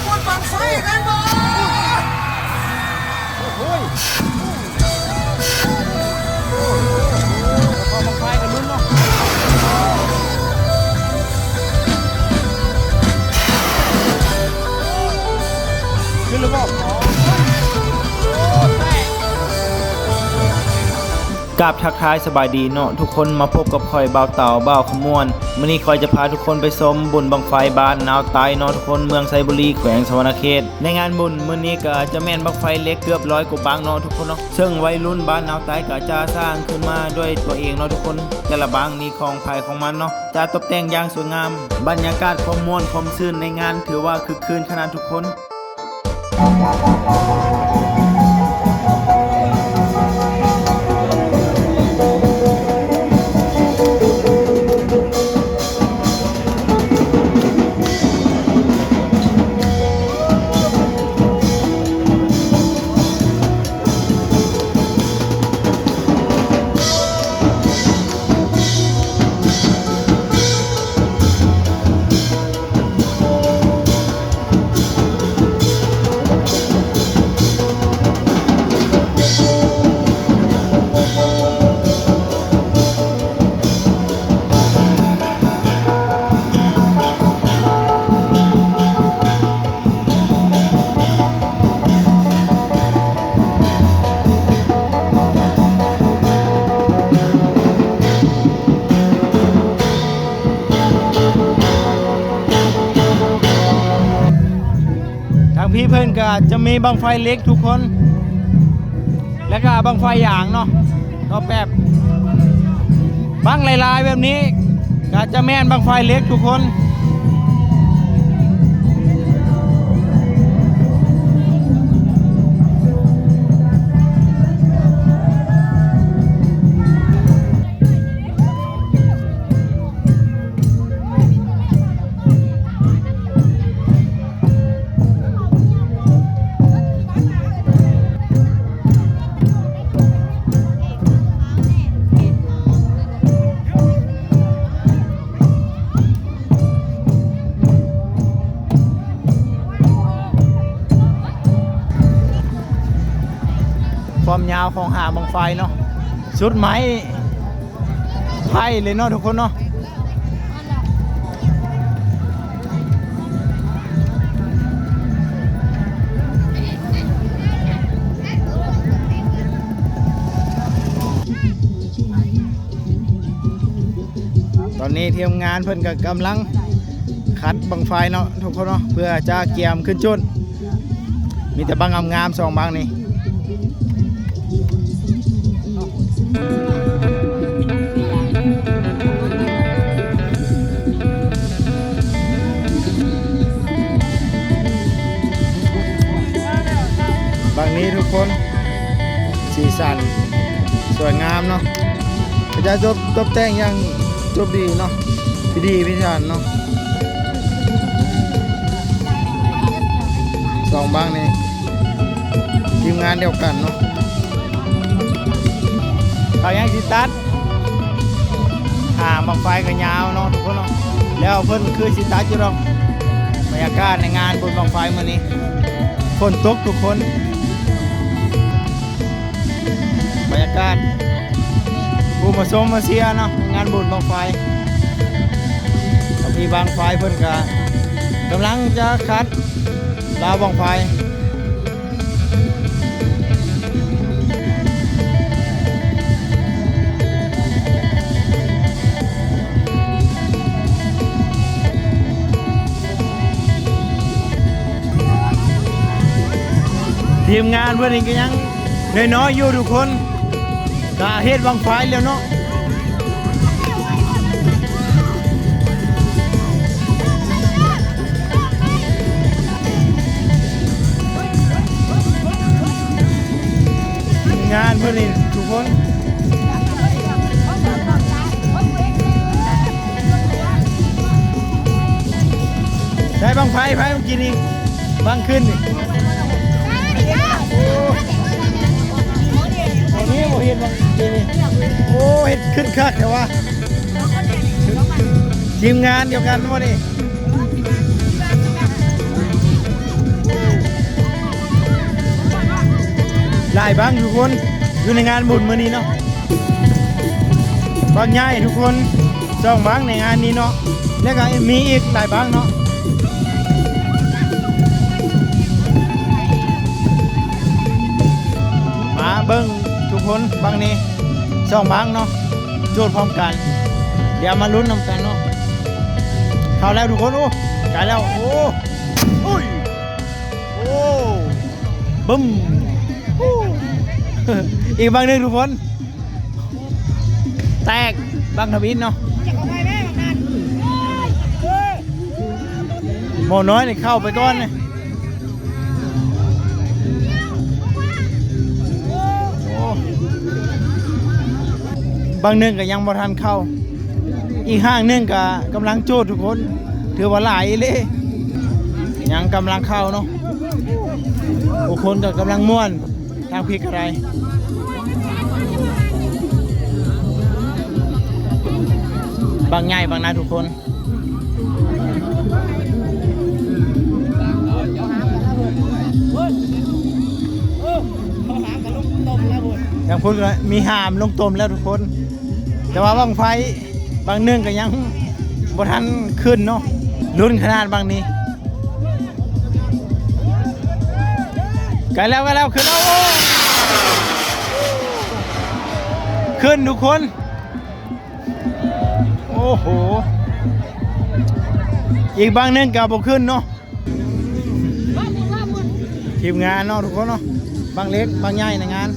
บนบังไฟกันบ่โอ้ยพอบังไฟกันลุ้นเนาะขึ้นหรือเปล่ากับทักทายสบายดีเนาะทุกคนมาพบกับคอยเบาเต่าเบาขมวนมื้อนี้คอยจะพาทุกคนไปชมบุญบังไฟบ้านนาวไตเนาะทุกคนเมืองไซบุรีแขวงสวรรณเขตในงานบุญมื้อนี้ก็จะแม่นบังไฟเล็กเกือบ100กว่าบังเนาะทุกคนเนาะซึ่งวัยรุ่นบ้านนาวไตก็จะสร้างขึ้นมาด้วยตัวเองเนาะทุกคนแต่ละบังมีของภายของมันเนาะจะตกแต่งอย่างสวยงามบรรยากาศความม่วนความชื่นในงานถือว่าคึกคืนขนาดทุกคนพี่เพื่อนก็จะมีบังไฟเล็กทุกคนแล้วก็บังไฟหยางเนาะก็แบบบังลายๆแบบนี้ก็จะแม่นบังไฟเล็กทุกคนความยาวของหางบังไฟเนาะชุดไม้ไผ่เลยเนาะทุกคนเนาะตอนนี้ทีมงานเพิ่นก็กำลังคัดบังไฟเนาะทุกคนเนาะเพื่อจะเกี่ยมขึ้นจุดมีแต่บังงามๆ2บังนี่บางนี้ทุกคนสีสันสวยงามเนาะจะจบแต่งอย่างจบดีเนาะพิธีพิธันเนาะ2บางนี้ทีมงานเดียวกันเนาะเขายังสิตัดห่างบังไฟกันยาวเนาะทุกคนเนาะแล้วเพิ่นคือสิตัดอยู่หรอกบรรยากาศในงานบนบังไฟมื้อนี้ฝนตกทุกคนบรรยากาศผู้มาชมมาเชียร์เนาะงานบุญบังไฟมีบังไฟเพิ่นก็กำลังจะคัดดาวบังไฟทีมงานเพื่อนก็ยังน้อยๆอยู่ทุกคนก็เฮ็ดบังไฟแล้วเนาะทีมงานเพื่อนทุกคนใช้บังไฟเมื่อกี้นี่บังขึ้นนี่โมเห็นบางทีนี่โอ้เห็นขึ้นคักแต่ว่าทีมงานเดียวกันวะนี่ ลายบางทุกคนอยู่ในงานบุญมื้อนี้เนาะบางใหญ่ทุกคนจ้องบางในงานนี้เนาะแล้วก็มีอีกหลายบางเนาะมาเบิ้งทุกคนบางนี้จ้องบางเนาะโจทย์พร้อมกันเดี๋ยวมาลุ้นนำกันเนาะเข้าแล้วทุกคนโอ้ไกลแล้วโอ้โอ้ยโอ้บึ้มอีกบางหนึ่งทุกคนแตกบางทวินเนาะหมอน้อยนี่เข้าไปก้อนเลยบางหนึ่งก็ยังบ่ทันเข้าอีกห้างหนึ่งก็กำลังโจทย์ทุกคนถือว่าหลายเลยยังกำลังเข้าเนาะทุกคนก็กำลังม่วนทางพริกอะไรบางใหญ่บางนาทุกคนอย่างพูดก็มีหามลงต้มแล้วทุกคนแต่ว่าบางไฟบางเนื่องก็ยังบ่ทันขึ้นเนาะลุ้นขนาดบางนี้ไกลแล้วขึ้นแล้วขึ้นทุกคนโอ้โหอีกบางนึงกับบ่ขึ้นเนาะทีมงานเนาะทุกคนเนาะบางเล็กบางใหญ่ในงาน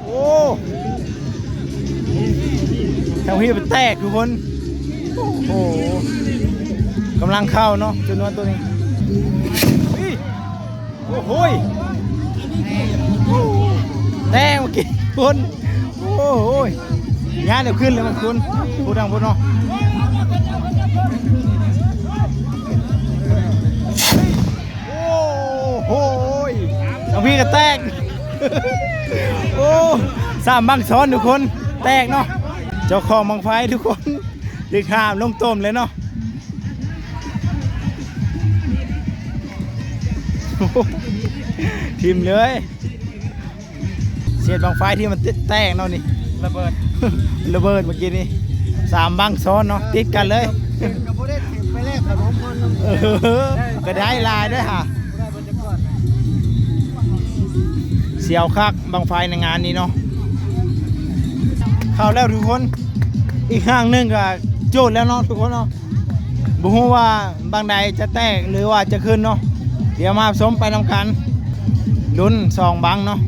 โอ้ทางพี่เป็นแตกทุกคนโอ้โหกำลังเข้าเนาะจำนวนตัวนี้โอ้โหแตกเมื่อกี้คนโอ้โหงานเดี๋ยวขึ้นเลยมันคุณพูดดังพูดเนาะโอ้โหทางพี่ก็แตกโอ้สามบังซ้อนทุกคนแตกเนาะเจ้าของบังไฟทุกคนดึกห้ามลงต้มเลยเนาะทีมเลยเศษบังไฟที่มันแตกเนาะนี่ระเบิดเมื่อกี้นี่สามบังซ้อนเนาะติดกันเลยก็ได้ลายด้วยค่ะเสียวคักบังไฟในงานนี้เนาะเข้าแล้วทุกคนอีกห้างนึงก็โจทย์แล้วเนาะทุกคนเนาะบุ้งว่าบางใดจะแตกหรือว่าจะขึ้นเนาะเดี๋ยวมาชมไปนำกันลุ้นสองบังเนาะ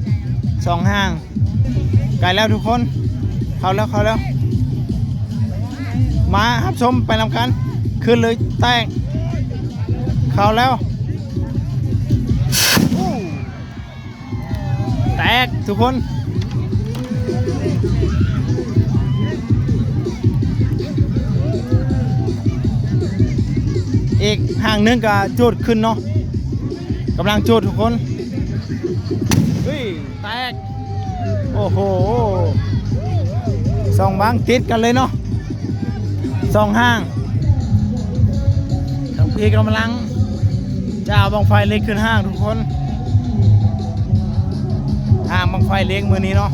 สองห้างไกลแล้วทุกคนเข้าแล้วมาครับชมไปนำกันขึ้นเลยแตกเข้าแล้วแตกทุกคนอีกห่างนึงก็จุดขึ้นเนาะกำลังจุดทุกคนแตกโอ้โหสองบังติดกันเลยเนาะสองห้างทั้งพี่กำลังจะเอาบังไฟเล็กขึ้นห้างทุกคนห้างบังไฟเล็กมือนี้เนาะ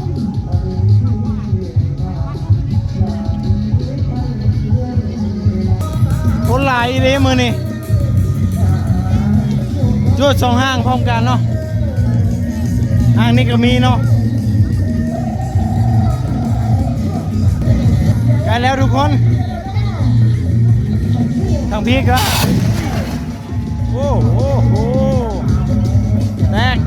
คนหลายเลยมือนี้จุดสองห้างพร้อมกันเนาะห้างนี้ก็มีเนาะกันแล้วทุกคนทางพี่ก็โอ้โหแตก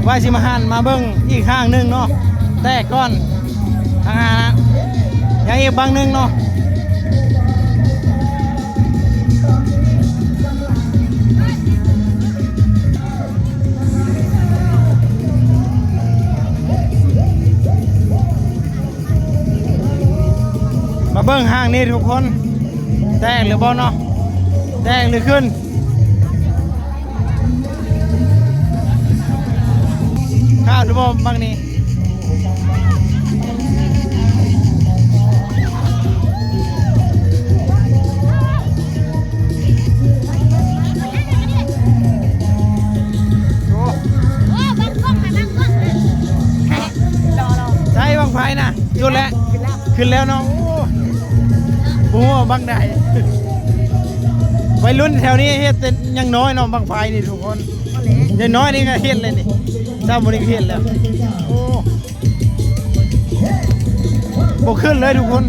ว่าสิมาหันมาเบิ้งอีกห้างนึงเนาะแตกก้อนทางหานะยังอีกบางนึงเนาะมาเบิ้งห้างนี้ทุกคนแตกหรือบอลเนาะแตกหรือขึ้นข้าวหรือบอลบางนี้ ขึ้นแล้วเนาะโอ้โหบังไดวัยรุ่นแถวนี้เฮ็ดแต่ยังน้อยเนาะบังไฟนี่ทุกคนยังน้อยนี่ก็เฮ็ดเลยนี่เจ้าบริเฮ็ดแล้วโอ้บกขึ้นเลยทุกคน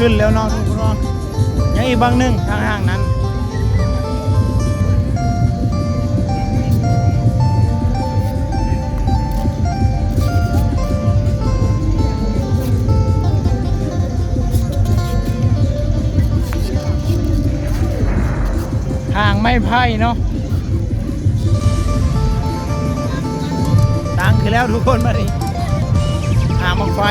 ขึ้นแล้วเนาะทุกคนเนาะยังอีกบางหนึ่งทางห่างนั้นห่างไม่ไพ่เนาะดังขึ้นแล้วทุกคนมาดิห่างบังไฟ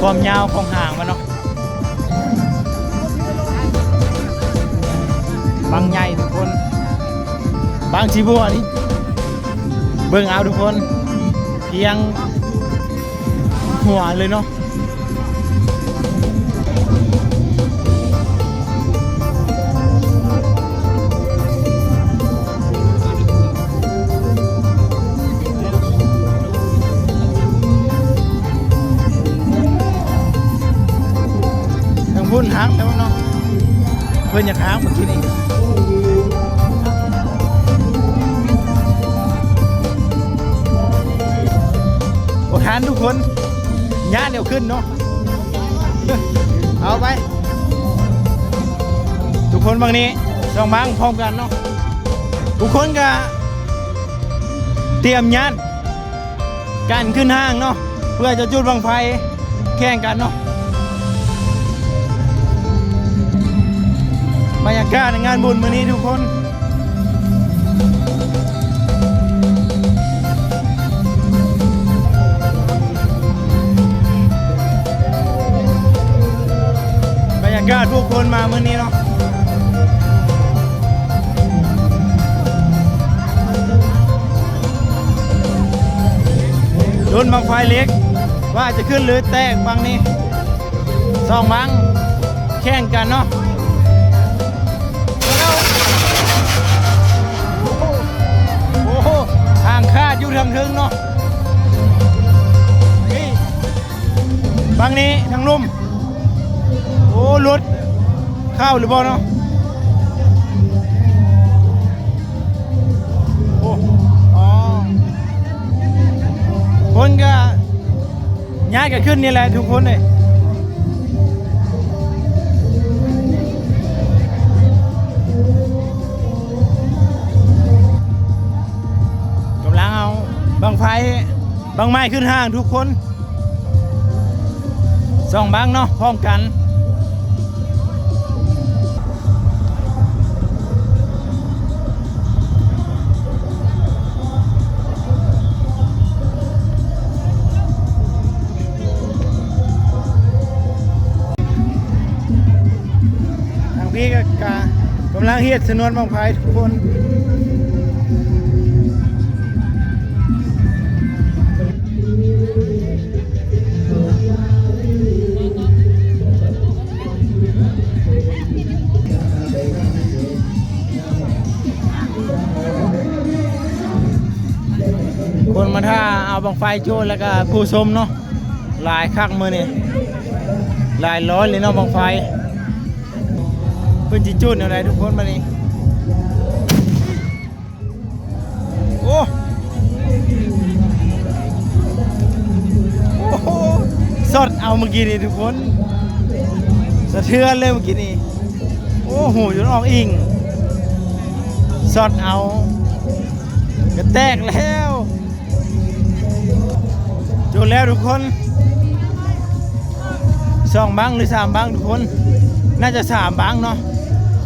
ความยาวของห่างมันเนาะบางใหญ่ทุกคนบางชีบัวนี่เบิ่งเอาทุกคนเพียงหัวเลยเนาะพุ่นหางแล้วเนาะเพื่อนอยากหางเมื่อกี้นี่โอ้ทานทุกคนย่าเดี๋ยวขึ้นเนาะเอาไปทุกคนบางนี้สองบางพร้อมกันเนาะทุกคนก็เตรียมย่านการขึ้นห้างเนาะเพื่อจะจุดบังไฟแข่งกันเนาะบรรยากาศในงานบุญมื้อนี้ทุกคนบรรยากาศทุกคนมามื้อนี้เนาะรุ่นบังไฟเล็กว่าจะขึ้นหรือแตกบางนี้สองบังแข่งกันเนาะห่างคาดอยู่ทางทึงเนาะนี่บางนี้ทางลุ่มโอ้รถเข้าหรือเปล่าเนาะโอ้อ๋อคนก็ย้ายกันขึ้นนี่แหละทุกคนเลยบางไฟบางไม้ขึ้นห้างทุกคนสองบางเนาะพร้อมกันทางพี่ก็กำลังเฮ็ดสนวนบางไฟทุกคนคนมาท่าเอาบังไฟโจนแล้วก็ผู้ชมเนาะลายคักมือนี่ลายร้อยเลยเนาะบังไฟเพื่อนจีจุดอะไรทุกคนมานี่โอ้โหสดเอาเมื่อกี้นี่ทุกคนสะเทือนเลยเมื่อกี้นี่โอ้โหจนออกอิงสดเอากระแตกแล้วจุดแล้วทุกคน2บังหรือ3บังทุกคนน่าจะ3บังเนาะ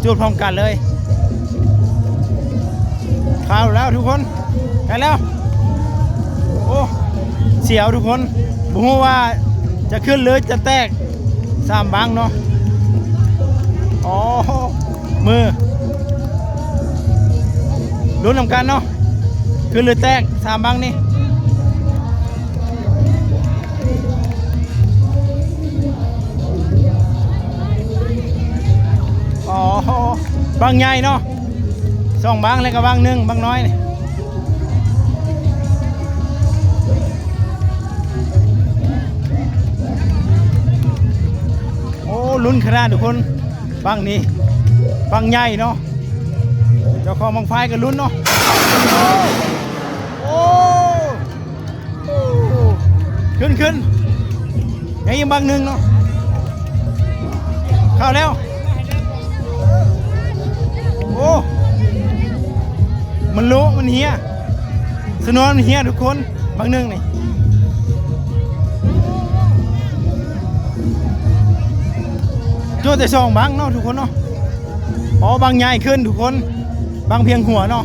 จุดพร้อมกันเลยเข้าแล้วทุกคนกันแล้วโอ้เสียวทุกคนบอกว่า จะขึ้นหรือจะแตกสามบังเนาะอ๋อมือลุ้นนำกันเนาะขึ้นหรือแตกสามบังนี่อ๋อบังใหญ่เนาะสองบังแล้วก็บังหนึ่งบังน้อยนี่โอ้ลุ้นขนาดทุกคนบังนี้บังใหญ่เนาะเจ้าของบังไฟก็ลุ้นเนาะโอ้ขึ้นยังบังหนึ่งเนาะเข้าแล้วโอ้มันรู้มันเฮียสนวนมันเฮียทุกคนบางหนึ่งนี่ตัวแต่สองบางเนาะทุกคนเนาะอ๋อบางใหญ่ขึ้นทุกคนบางเพียงหัวเนาะ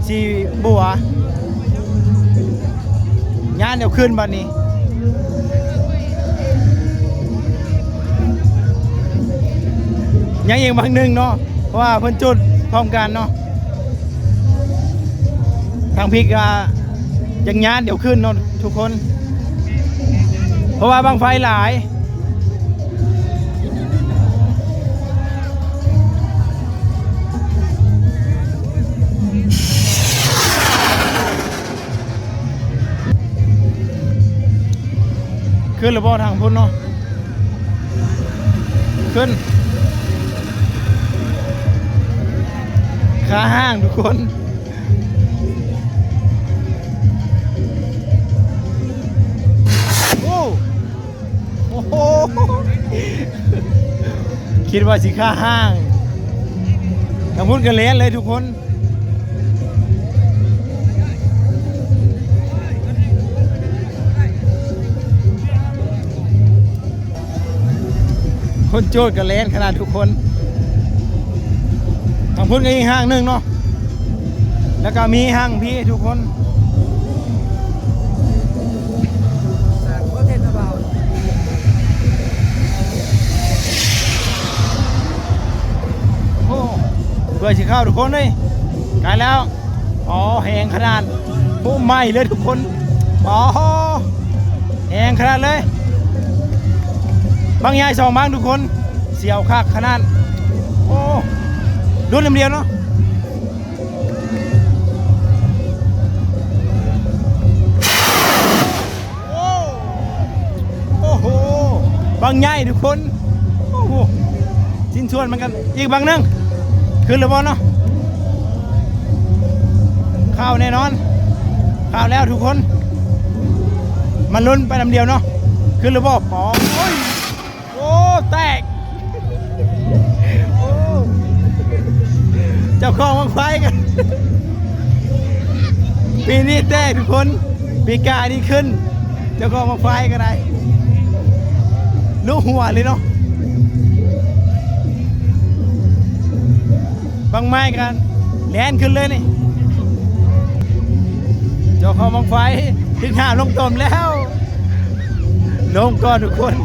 สีบัวงานเดี๋ยวขึ้นบัดนี้ยังบางหนึ่งเนาะเพราะว่าเพิ่นจุดพร้อมกันเนาะทางพิกยังงานเดี๋ยวขึ้นเนาะทุกคนเพราะว่าบางไฟหลายขึ้นหรือเปล่าทางพุ่นเนาะขึ้นขาห้างทุกคนโอ้โหคิดว่าสิขาห้างทางพุ่นกันเล่นเลยทุกคนคนโจทย์กันเล่นขนาดทุกคนทางพุ่นก็อีกห้างหนึ่งเนาะแล้วก็มีห้างพี่ทุกคนโอ้เพื่อสิเข้าทุกคนเลยไกลแล้วอ๋อแหงขนาดปุ๊บไหม้เลยทุกคนอ๋อแหงขนาดเลยบางใหญ่สองบางทุกคนเสียวคักขนาดโอ้รุ่นลำเดียวเนาะโอ้โหบางใหญ่ทุกคนโอ้โหชิ้นส่วนมันกันอีกบางนึงขึ้นหรือบอลเนาะข้าวแน่นอนข้าวแล้วทุกคนมันลุ้นไปลำเดียวเนาะขึ้นหรือบอลป๋อโอ้แตกเจ้าของบังไฟกันปีนี้แตกทุกคนปีกานี่ขึ้นเจ้าของบังไฟกันได้ลูกหัวเลยเนาะบังไม้กันแลนขึ้นเลยนี่เจ้าของบังไฟทิ้งห่าลงต้มแล้วลงก่อนทุกคน